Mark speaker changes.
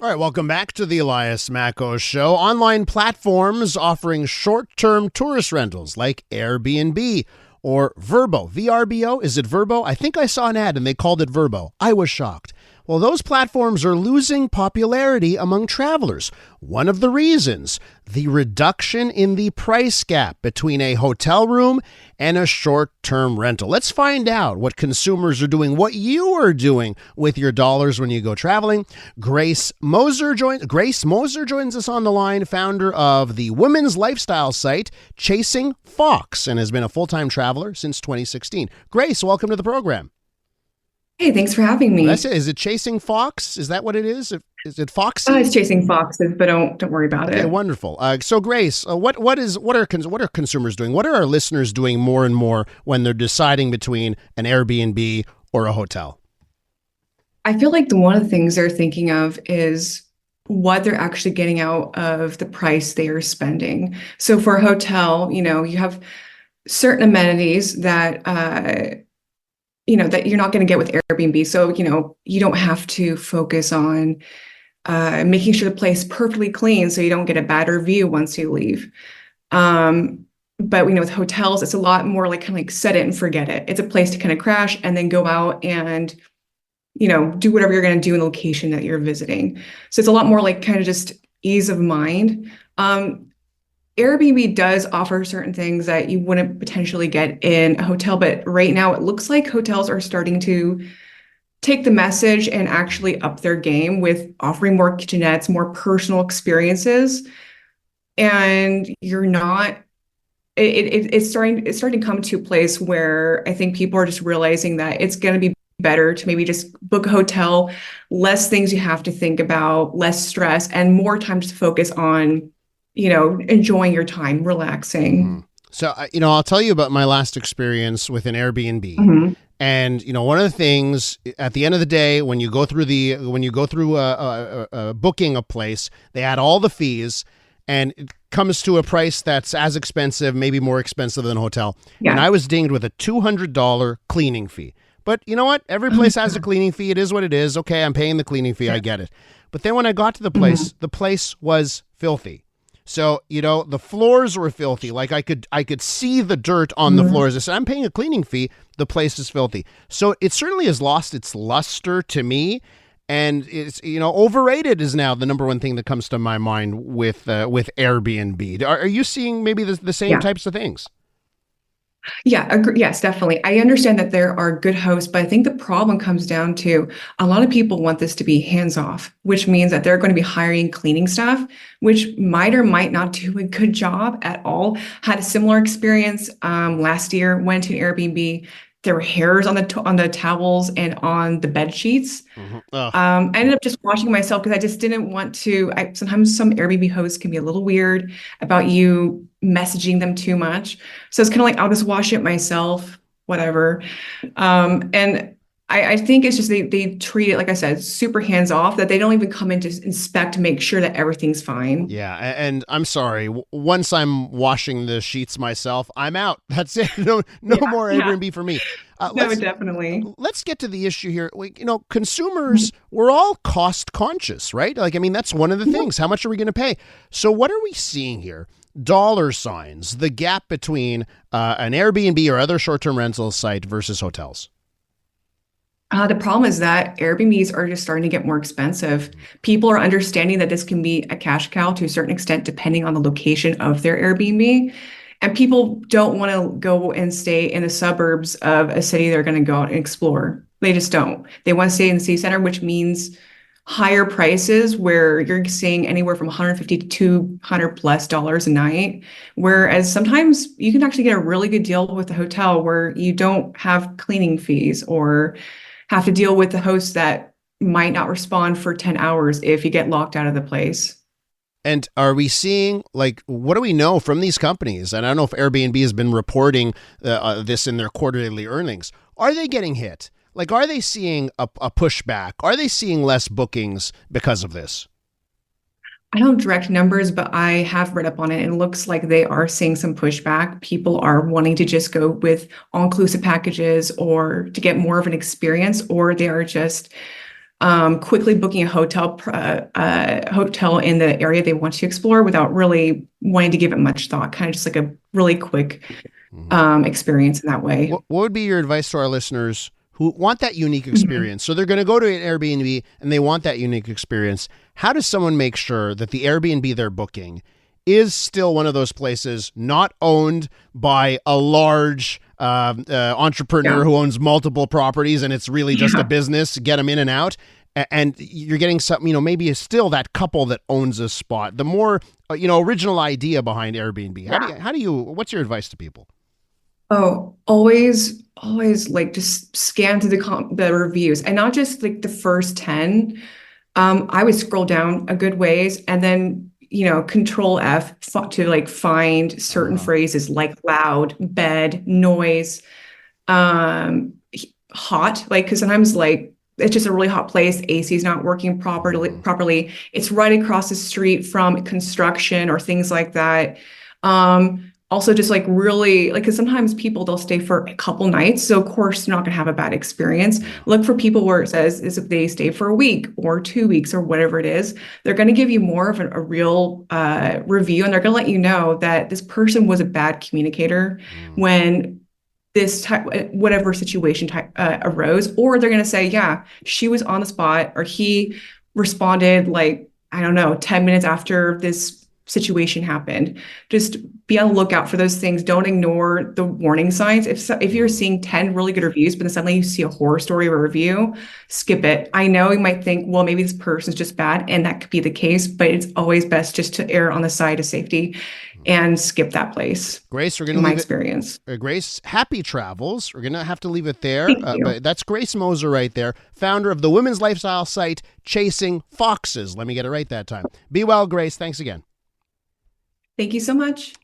Speaker 1: All right, welcome back to the Elias Macko Show. Online platforms offering short-term tourist rentals like Airbnb or Vrbo. VRBO, is it Vrbo? I think I saw an ad and they called it Vrbo. I was shocked. Well, those platforms are losing popularity among travelers. One of the reasons, the reduction in the price gap between a hotel room and a short-term rental. Let's find out what consumers are doing, what you are doing with your dollars when you go traveling. Grace Moser joins us on the line, founder of the women's lifestyle site Chasing Fox, and has been a full-time traveler since 2016. Grace, welcome to the program.
Speaker 2: Hey, thanks for having me.
Speaker 1: That's it. Is it Chasing Fox? Is that what it is? Is it Foxy?
Speaker 2: It's chasing foxes, but don't worry about
Speaker 1: Okay,
Speaker 2: it.
Speaker 1: wonderful. So, Grace, what are consumers doing? What are our listeners doing more and more when they're deciding between an Airbnb or a hotel?
Speaker 2: I feel like one of the things they're thinking of is what they're actually getting out of the price they are spending. So for a hotel, you have certain amenities that you're not going to get with Airbnb. So, you don't have to focus on making sure the place is perfectly clean so you don't get a bad review once you leave. But with hotels, it's a lot more like kind of like set it and forget it. It's a place to kind of crash and then go out and, do whatever you're going to do in the location that you're visiting. So it's a lot more like kind of just ease of mind. Airbnb does offer certain things that you wouldn't potentially get in a hotel, but right now it looks like hotels are starting to take the message and actually up their game with offering more kitchenettes, more personal experiences. And you're not, it's starting to come to a place where I think people are just realizing that it's going to be better to maybe just book a hotel, less things you have to think about, less stress, and more time to focus on enjoying your time, relaxing.
Speaker 1: Mm-hmm. So, I'll tell you about my last experience with an Airbnb.
Speaker 2: Mm-hmm.
Speaker 1: And, one of the things at the end of the day, when you go through booking a place, they add all the fees and it comes to a price that's as expensive, maybe more expensive than a hotel.
Speaker 2: Yeah.
Speaker 1: And I was dinged with a $200 cleaning fee. But you know what? Every place has a cleaning fee. It is what it is. Okay, I'm paying the cleaning fee. I get it. But then when I got to the place, the place was filthy. So, the floors were filthy. Like I could see the dirt on the floors. I said, I'm paying a cleaning fee. The place is filthy. So it certainly has lost its luster to me. And it's, overrated is now the number one thing that comes to my mind with Airbnb. Are you seeing maybe the same types of things?
Speaker 2: Yeah, yes, definitely. I understand that there are good hosts, but I think the problem comes down to a lot of people want this to be hands off, which means that they're going to be hiring cleaning staff, which might or might not do a good job at all. Had a similar experience last year, went to an Airbnb. There were hairs on the towels and on the bed sheets.
Speaker 1: Mm-hmm.
Speaker 2: I ended up just washing myself because I just didn't want to. Sometimes some Airbnb hosts can be a little weird about you messaging them too much. So it's kind of like, I'll just wash it myself, whatever. And I think it's just they treat it, like I said, super hands off, that they don't even come in to inspect to make sure that everything's fine.
Speaker 1: Yeah, and I'm sorry. Once I'm washing the sheets myself, I'm out. That's it. No more Airbnb for me.
Speaker 2: No, definitely.
Speaker 1: Let's get to the issue here. Consumers, we're all cost conscious, right? That's one of the things. How much are we going to pay? So what are we seeing here? Dollar signs, the gap between an Airbnb or other short-term rental site versus hotels.
Speaker 2: The problem is that Airbnbs are just starting to get more expensive. People are understanding that this can be a cash cow to a certain extent, depending on the location of their Airbnb. And people don't want to go and stay in the suburbs of a city they're going to go out and explore. They just don't. They want to stay in the city center, which means higher prices where you're seeing anywhere from 150 to 200 plus dollars a night. Whereas sometimes you can actually get a really good deal with a hotel where you don't have cleaning fees or have to deal with the host that might not respond for 10 hours if you get locked out of the place.
Speaker 1: And are we seeing, what do we know from these companies? And I don't know if Airbnb has been reporting this in their quarterly earnings. Are they getting hit? Are they seeing a pushback? Are they seeing less bookings because of this?
Speaker 2: I don't direct numbers, but I have read up on it. And it looks like they are seeing some pushback. People are wanting to just go with all-inclusive packages or to get more of an experience, or they are just quickly booking a hotel in the area they want to explore without really wanting to give it much thought, kind of just like a really quick experience in that way.
Speaker 1: What would be your advice to our listeners who want that unique experience? So they're going to go to an Airbnb and they want that unique experience. How does someone make sure that the Airbnb they're booking is still one of those places not owned by a large entrepreneur who owns multiple properties and it's really just a business to get them in and out? And you're getting something, maybe it's still that couple that owns a spot. The more, original idea behind Airbnb. What's your advice to people?
Speaker 2: Oh, always like just scan through the reviews, and not just like the first 10. I would scroll down a good ways and then, control F to like find certain phrases like loud, bed, noise, hot, like, because sometimes like it's just a really hot place. AC is not working properly. It's right across the street from construction or things like that. Also just like really, like, because sometimes people, they'll stay for a couple nights. So of course they're not going to have a bad experience. Look for people where it says is if they stay for a week or 2 weeks or whatever it is, they're going to give you more of a real review. And they're going to let you know that this person was a bad communicator when this type, whatever situation arose, or they're going to say, yeah, she was on the spot, or he responded like, I don't know, 10 minutes after this situation happened. Just be on the lookout for those things. Don't ignore the warning signs. If you're seeing 10 really good reviews, but then suddenly you see a horror story or a review, skip it. I know you might think, well, maybe this person's just bad, and that could be the case, but it's always best just to err on the side of safety and skip that place.
Speaker 1: Grace, we're going to
Speaker 2: my experience.
Speaker 1: Grace, happy travels. We're going to have to leave it there.
Speaker 2: Thank you.
Speaker 1: But that's Grace Moser right there, founder of the women's lifestyle site, Chasing Foxes. Let me get it right that time. Be well, Grace. Thanks again.
Speaker 2: Thank you so much.